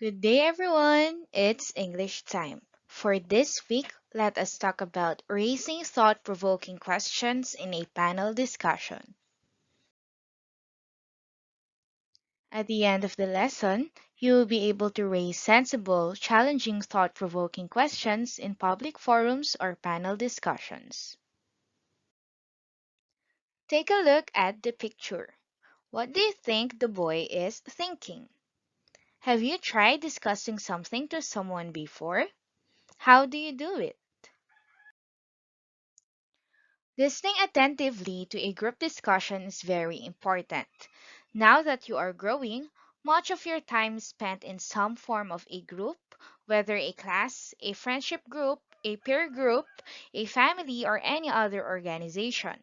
Good day, everyone. It's English time. For this week, let us talk about raising thought-provoking questions in a panel discussion. At the end of the lesson, you will be able to raise sensible, challenging thought-provoking questions in public forums or panel discussions. Take a look at the picture. What do you think the boy is thinking? Have you tried discussing something to someone before? How do you do it? Listening attentively to a group discussion is very important. Now that you are growing, much of your time is spent in some form of a group, whether a class, a friendship group, a peer group, a family, or any other organization.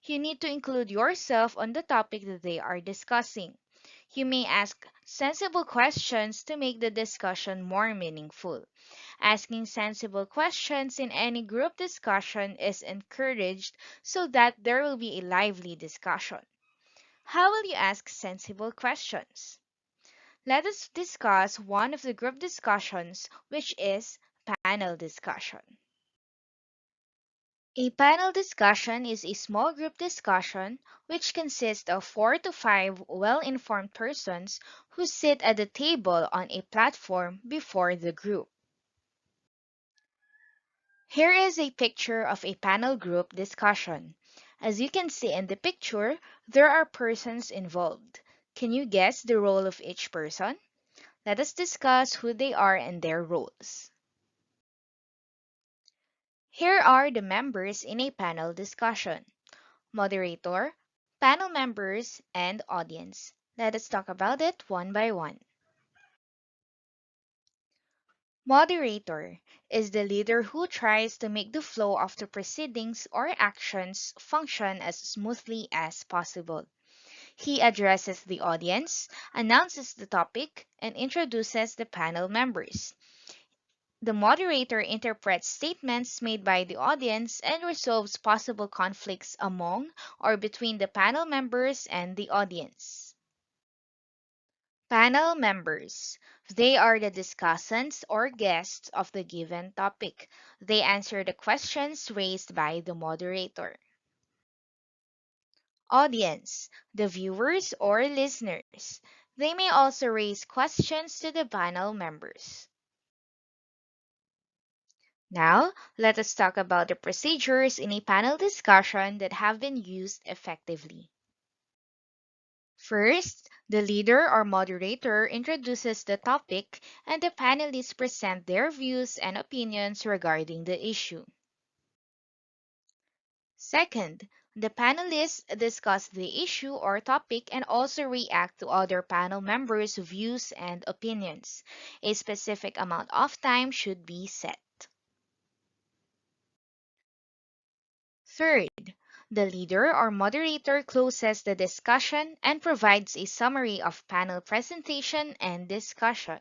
You need to include yourself on the topic that they are discussing. You may ask sensible questions to make the discussion more meaningful. Asking sensible questions in any group discussion is encouraged so that there will be a lively discussion. How will you ask sensible questions? Let us discuss one of the group discussions, which is panel discussion. A panel discussion is a small group discussion which consists of 4 to 5 well-informed persons who sit at the table on a platform before the group. Here is a picture of a panel group discussion. As you can see in the picture, there are persons involved. Can you guess the role of each person? Let us discuss who they are and their roles. Here are the members in a panel discussion: moderator, panel members, and audience. Let us talk about it one by one. Moderator is the leader who tries to make the flow of the proceedings or actions function as smoothly as possible. He addresses the audience, announces the topic, and introduces the panel members. The moderator interprets statements made by the audience and resolves possible conflicts among or between the panel members and the audience. Panel members. They are the discussants or guests of the given topic. They answer the questions raised by the moderator. Audience. The viewers or listeners. They may also raise questions to the panel members. Now, let us talk about the procedures in a panel discussion that have been used effectively. First, the leader or moderator introduces the topic and the panelists present their views and opinions regarding the issue. Second, the panelists discuss the issue or topic and also react to other panel members' views and opinions. A specific amount of time should be set. Third, the leader or moderator closes the discussion and provides a summary of panel presentation and discussion.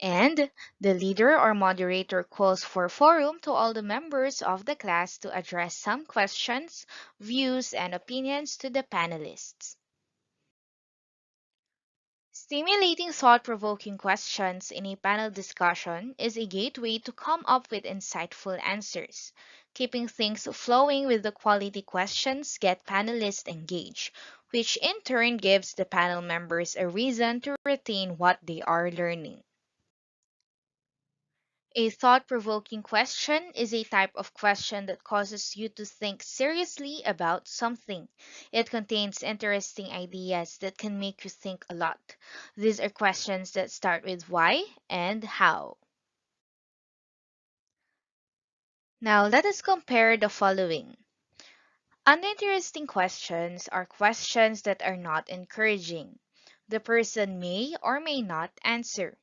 And the leader or moderator calls for forum to all the members of the class to address some questions, views, and opinions to the panelists. Stimulating thought-provoking questions in a panel discussion is a gateway to come up with insightful answers. Keeping things flowing with the quality questions get panelists engaged, which in turn gives the panel members a reason to retain what they are learning. A thought-provoking question is a type of question that causes you to think seriously about something. It contains interesting ideas that can make you think a lot. These are questions that start with why and how. Now let us compare the following. Uninteresting questions are questions that are not encouraging. The person may or may not answer.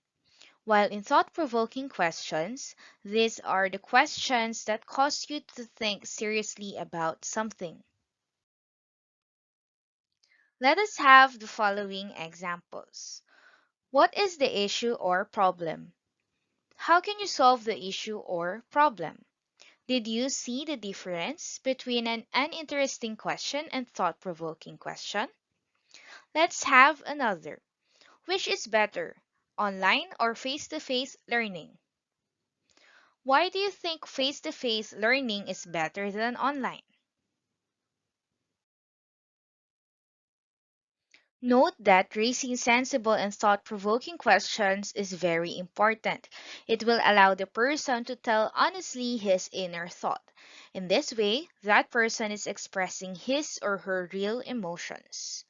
While in thought-provoking questions, these are the questions that cause you to think seriously about something. Let us have the following examples. What is the issue or problem? How can you solve the issue or problem? Did you see the difference between an uninteresting question and thought-provoking question? Let's have another. Which is better, online or face to face learning? Why do you think face to face learning is better than online? Note that raising sensible and thought provoking questions is very important. It will allow the person to tell honestly his inner thought. In this way, that person is expressing his or her real emotions.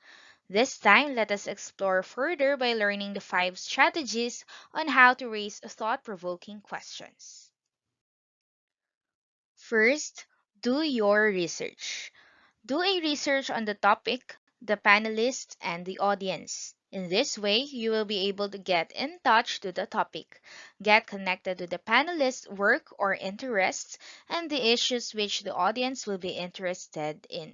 This time, let us explore further by learning the 5 strategies on how to raise thought provoking questions. First, do your research. Do a research on the topic, the panelists, and the audience. In this way, you will be able to get in touch to the topic, get connected to the panelists' work or interests, and the issues which the audience will be interested in.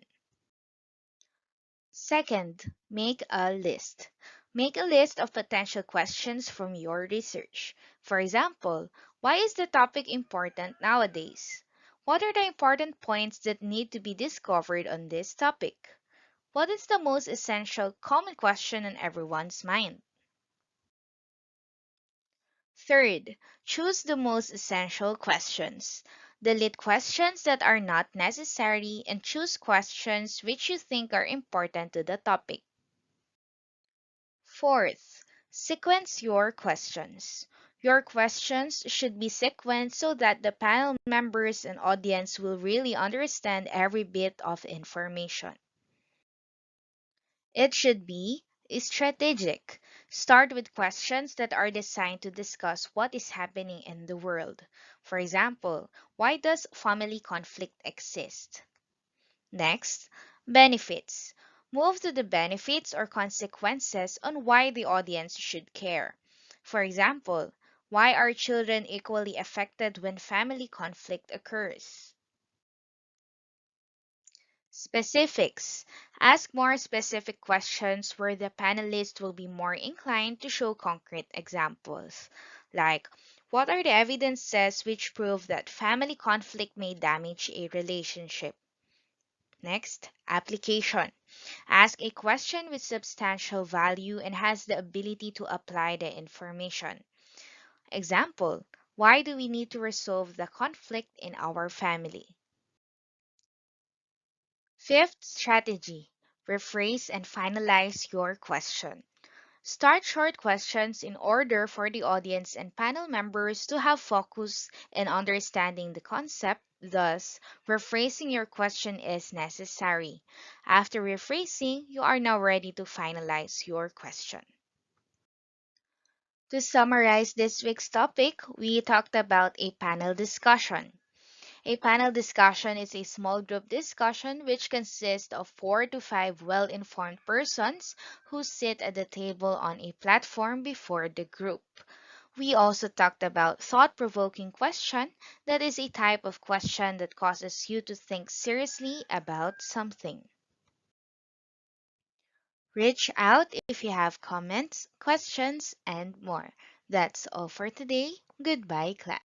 Second, make a list. Make a list of potential questions from your research. For example, why is the topic important nowadays? What are the important points that need to be discovered on this topic? What is the most essential common question on everyone's mind? Third, choose the most essential questions. Delete questions that are not necessary and choose questions which you think are important to the topic. Fourth, sequence your questions. Your questions should be sequenced so that the panel members and audience will really understand every bit of information. It should be strategic. Start with questions that are designed to discuss what is happening in the world. For example, why does family conflict exist? Next, benefits. Move to the benefits or consequences on why the audience should care. For example, why are children equally affected when family conflict occurs? Specifics. Ask more specific questions where the panelists will be more inclined to show concrete examples. Like, what are the evidences which prove that family conflict may damage a relationship? Next, application. Ask a question with substantial value and has the ability to apply the information. Example, why do we need to resolve the conflict in our family? Fifth strategy, rephrase and finalize your question. Start short questions in order for the audience and panel members to have focus in understanding the concept. Thus, rephrasing your question is necessary. After rephrasing, you are now ready to finalize your question. To summarize this week's topic, we talked about a panel discussion. A panel discussion is a small group discussion which consists of 4 to 5 well-informed persons who sit at the table on a platform before the group. We also talked about thought-provoking question, that is a type of question that causes you to think seriously about something. Reach out if you have comments, questions, and more. That's all for today. Goodbye, class.